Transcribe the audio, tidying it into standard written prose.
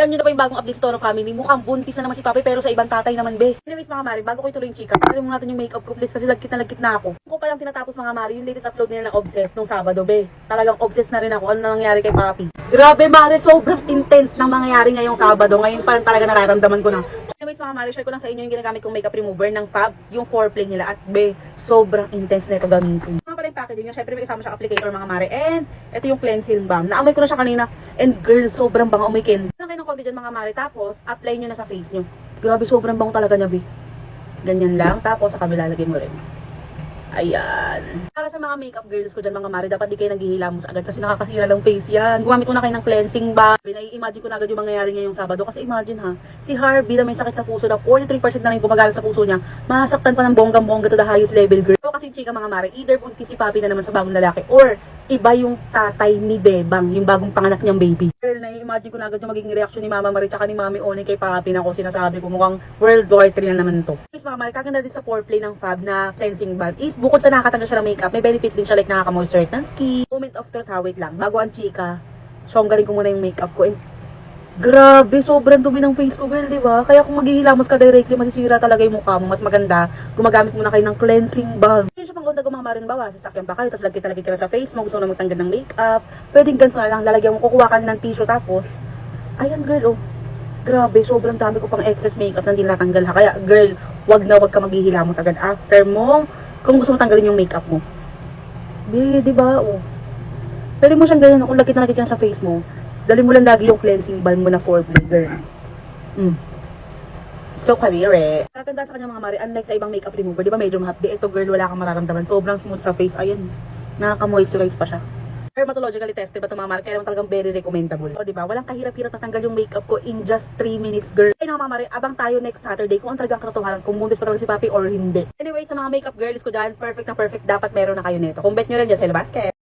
Alam nyo na ba yung bagong update sa Toro Family? Mukhang buntis na naman si Papi pero sa ibang tatay naman be. Anyways mga mari, bago ko ituloy yung chika, pagkalim mo natin yung makeup ko please kasi lagkit na ako. Kung pa lang tinatapos mga mari, yung latest upload nila ng Obsessed nung Sabado be. Talagang obsessed na rin ako. Ano na nangyari kay Papi? Grabe mari, sobrang intense ng mangyayari ngayong Sabado. Ngayon pa lang talaga nararamdaman ko na. Anyways mga mari, share ko lang sa inyo yung ginagamit kong makeup remover ng Fab, yung 4play nila at be, sobrang intense na ito gamitin. Mga pala yung packaging niya, syempre may kasama siyang applicator mga mari. And ito yung cleansing balm. Naamoy ko na siya kanina. And girl, sobrang bango amoy candy. Lang kayo ng konti dyan mga mari. Tapos, apply nyo na sa face nyo. Grabe, sobrang bango talaga niya, be. Ganyan lang. Tapos, sa kabila, lagay mo rin. Ayan. Para sa mga makeup girls ko dyan mga mari, dapat di kayo naghihilamos agad kasi nakakasira lang face yan. Gumamit ko na kayo ng cleansing balm. Nai-imagine ko na agad yung mangyayari ngayong Sabado. Kasi imagine ha, si Harvey na may sakit sa puso na 43% na rin gumagalang sa puso niya, masaktan pa ng bonggang-bongga to the highest level girl. So kasi chika mga mari, either buntis si Papi na naman sa bagong lalaki or iba yung tatay ni Bebang, yung bagong panganak niyang baby. Girl, nai-imagine ko na agad yung magiging reaction ni Mama Marie tsaka ni Mami Oni kay Papi na ko sinasabi ko mukhang World War 3 na naman to. Guys mga mari, kaganda din sa 4play ng Fab na cleansing balm is bukod sa nakakatanggal siya ng makeup, may benefits din siya like nakaka-moisturize ng skin. Moment of truth ha, wait lang. Bago ang chika, syonggarin ko muna yung makeup ko. And grabe, sobrang dumi ng face ko, girl, di ba? Kaya kung maghihilamos ka directly, masisira talaga yung mukha mo. Mas maganda, gumagamit muna kayo ng cleansing balm. Yun siya pang ganda gumamarin bawa. Sasakyan pa kayo, tapos lagkit ka sa face mo. Gusto mo na magtanggal ng makeup. Pwedeng ganito na lang, lalagyan mo, kukuha ka ng tissue tapos, ayan girl, oh. Grabe, sobrang dami ko pang excess makeup na hindi natanggal ha. Kaya, girl, wag ka maghihilamos agad after mo. Kung gusto mo tanggalin yung makeup mo. Di ba? Oh. Pwede mo siyang ganyan, kung lagkit na sa face mo. Dali mo lang lagi yung cleansing balm mo na 4play, girl. So, karire. Tatanda sa kanya mga mari, unlike sa ibang makeup remover, di ba medyo mahapdi? Ito girl, wala kang mararamdaman. Sobrang smooth sa face. Ayun, nakaka-moisturize pa siya. Dermatologically tested ba ito mga mari? Kaya naman talagang very recommendable. O diba, walang kahirap-hirap natanggal yung makeup ko in just 3 minutes, girl. Ay mga mari, abang tayo next Saturday kung ang talagang katotohanan, kung buntis pa talaga si Papi or hindi. Anyway, sa mga makeup girls ko dyan, perfect na perfect, dapat meron na kayo nito. Kung bet nyo rin dyan sa basket.